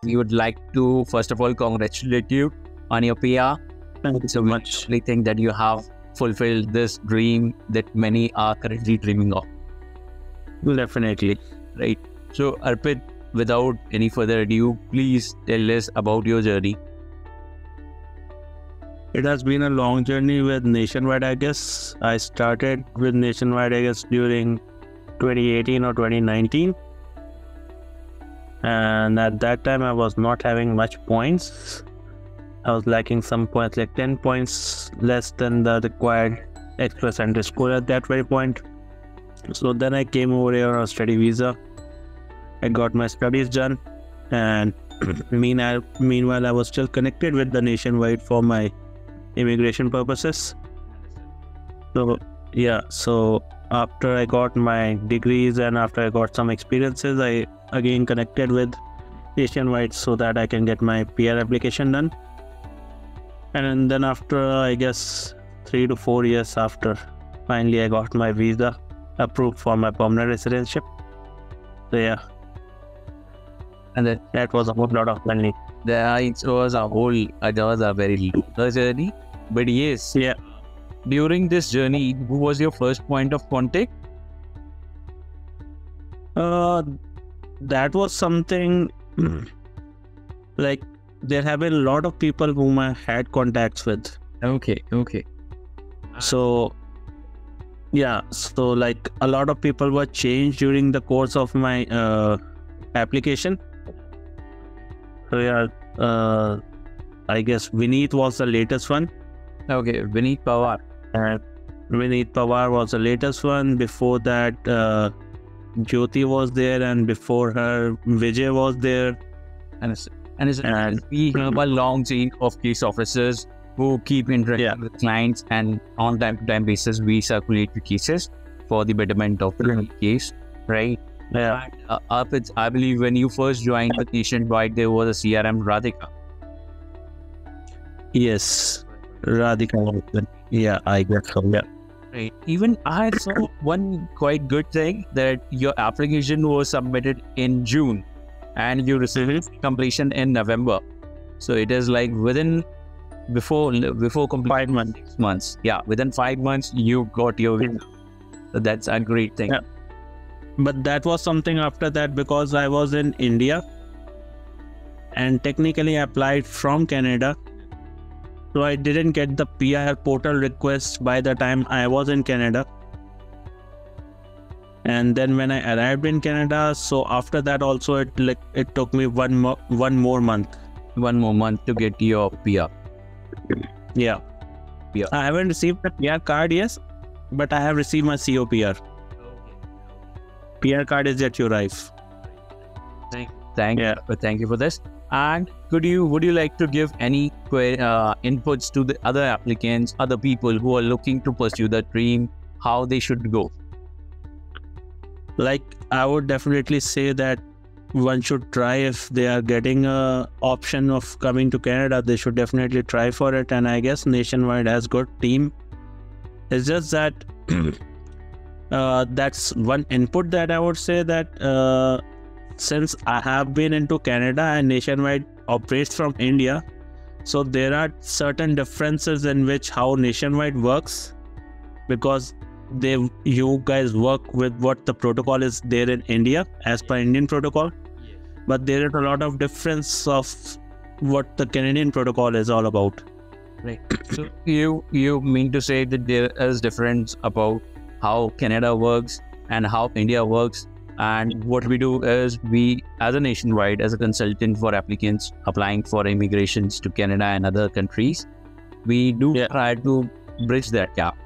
we would like to first of all congratulate you on your PR. Thank you so much. We think that you have fulfilled this dream that many are currently dreaming of. Definitely. Right. So Arpit, without any further ado, please tell us about your journey. It has been a long journey with Nationwide, I guess. I started with Nationwide, I guess, during 2018 or 2019. And at that time, I was not having much points. I was lacking some points, like 10 points less than the required express entry score at that very point. So then I came over here on a study visa. I got my studies done. And meanwhile, I was still connected with the Nationwide for my immigration purposes. So yeah, so after I got my degrees and after I got some experiences, I again connected with Nationwide so that I can get my PR application done. And then after, I guess, 3 to 4 years after, finally I got my visa approved for my permanent residency. So yeah, And that was a whole lot of money. it was a very long journey. But yes, Yeah. during this journey, who was your first point of contact? That was something like there have been a lot of people whom I had contacts with. Okay. So yeah, so like a lot of people were changed during the course of my application. So yeah, I guess Vineet was the latest one. Okay, Vineet Pawar. Vineet Pawar was the latest one. Before that, Jyoti was there, and before her, Vijay was there. And we have a long chain of case officers who keep interacting with clients, and on time-to-time basis, we circulate the cases for the betterment of the case, right? Yeah. And, Arpit, I believe when you first joined the Nationwide, there was a CRM Radhika. Yes, Radhika. Yeah, I guess so. Yeah. Right. Even I saw one quite good thing that your application was submitted in June and you received completion in November. So it is like before complete 5 months. 6 months. Yeah, within 5 months you got your visa. So that's a great thing. Yeah. But that was something after that because I was in India and technically applied from Canada. So I didn't get the PR portal request by the time I was in Canada. And then when I arrived in Canada, so after that also it took me one more month. 1 more month to get your PR. Yeah. PR. I haven't received the PR card yet, but I have received my COPR. PR card is yet to arrive. Thank you for this. And would you like to give any inputs to the other applicants, other people who are looking to pursue the dream, how they should go? Like, I would definitely say that one should try. If they are getting a option of coming to Canada, they should definitely try for it. And I guess Nationwide has good team. It's just that that's one input that I would say that since I have been into Canada and Nationwide operates from India, so there are certain differences in which how Nationwide works, because you guys work with what the protocol is there in India as per Indian protocol, but there is a lot of difference of what the Canadian protocol is all about. Right. So you mean to say that there is difference about how Canada works and how India works? And what we do is we, as a Nationwide, as a consultant for applicants applying for immigrations to Canada and other countries, we do try to bridge that gap.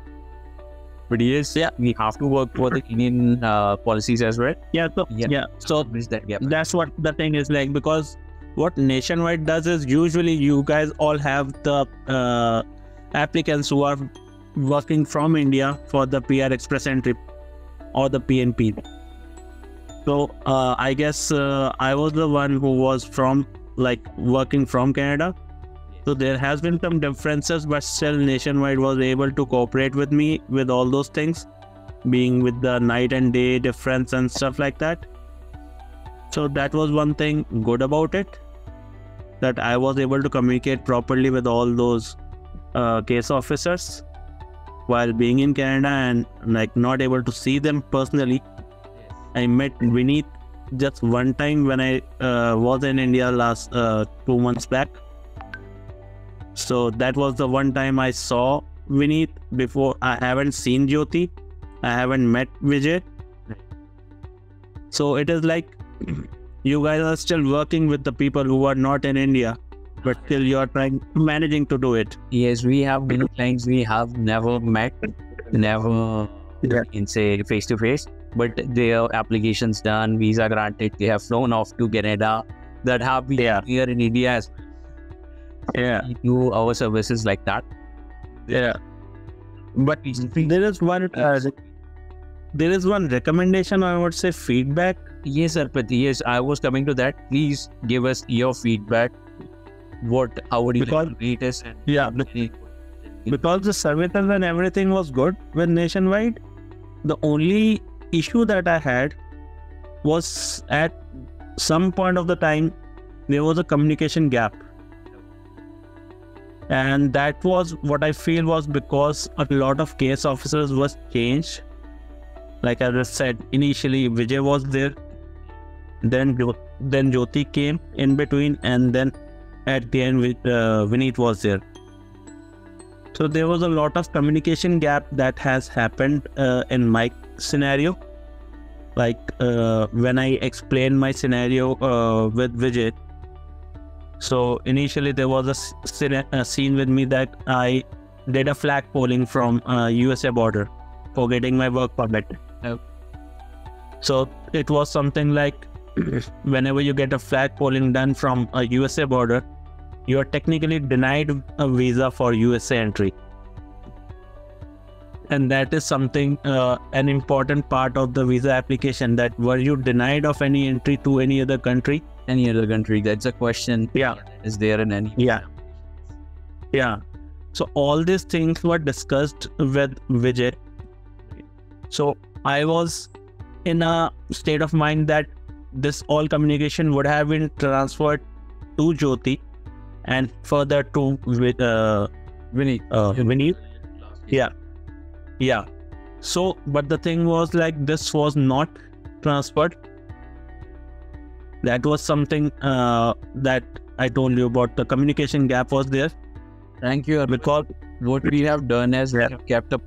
But yes, we have to work for the Indian policies as well. So bridge that gap. That's what the thing is like, because what Nationwide does is usually you guys all have the applicants who are working from India for the PR Express entry or the PNP. So I guess I was the one who was working from Canada. So there has been some differences, but still Nationwide was able to cooperate with me with all those things, being with the night and day difference and stuff like that. So that was one thing good about it. that I was able to communicate properly with all those case officers while being in Canada and like not able to see them personally. I met Vineet just one time when I was in India last 2 months back. So that was the one time I saw Vineet. Before, I haven't seen Jyoti, I haven't met Vijay. So it is like you guys are still working with the people who are not in India, but still you are managing to do it. Yes, we have many clients we have never met, never in say face to face, but their applications done, visa granted, they have flown off to Canada, that have been here in India as well. We do our services like that. But there is one recommendation, I would say feedback. Yes, Arpit. Yes, I was coming to that. Please give us your feedback. How would you rate us? Because the services and everything was good with Nationwide. The only issue that I had was at some point of the time there was a communication gap. And that was what I feel was because a lot of case officers was changed. Like as I said, initially Vijay was there, then Jyoti came in between, and then at the end Vineet was there. So there was a lot of communication gap that has happened in my scenario. Like when I explained my scenario with Vijay, so initially there was a scene with me that I did a flag polling from USA border for getting my work permit. So it was something like whenever you get a flag polling done from a USA border, you are technically denied a visa for USA entry. And that is something, an important part of the visa application, that were you denied of any entry to any other country? Any other country, that's a question. Is there in any? So all these things were discussed with Vijay. So I was in a state of mind that this all communication would have been transferred to Jyoti and further to Vineet. So, but the thing was like this was not transferred. That was something that I told you about. The communication gap was there. Thank you. Because what we have done is we have kept up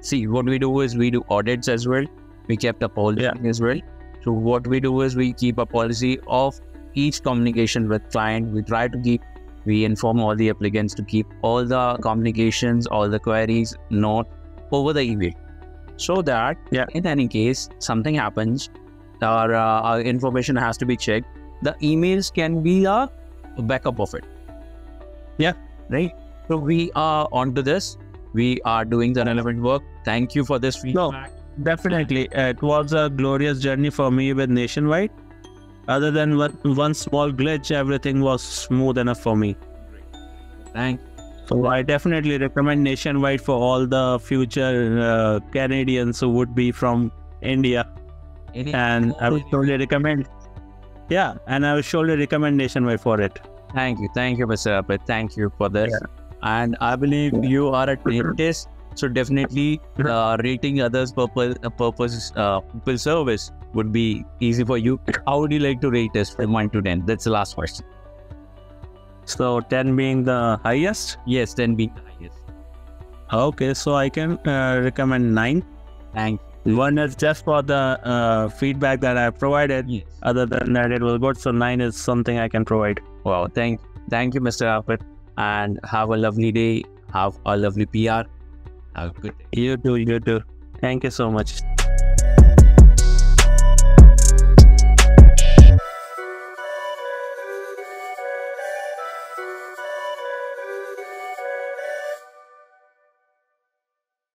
see, what we do is we do audits as well. We kept a policy as well. So what we do is we keep a policy of each communication with client. We inform all the applicants to keep all the communications, all the queries not over the email, so that in any case something happens, our information has to be checked. The emails can be a backup of it. Right. So we are onto this. We are doing the relevant work. Thank you for this feedback. No, definitely. It was a glorious journey for me with Nationwide. Other than one small glitch, everything was smooth enough for me. Thank you. So I definitely recommend Nationwide for all the future Canadians who would be from India. And I would surely recommend. And I would surely recommend Nationwide for it. Thank you, Mr. Arpit. Thank you for this. And I believe you are a trained, so definitely rating others' people service would be easy for you. How would you like to rate us from 1 to 10? That's the last question. So 10 being the highest? Yes, 10 being the highest. Okay, so I can recommend 9. Thank you. 1 is just for the feedback that I provided. Yes. Other than that, it was good. So 9 is something I can provide. Wow, thank you, Mr. Arpit, and have a lovely day. Have a lovely PR. Have a good day. You too. Thank you so much.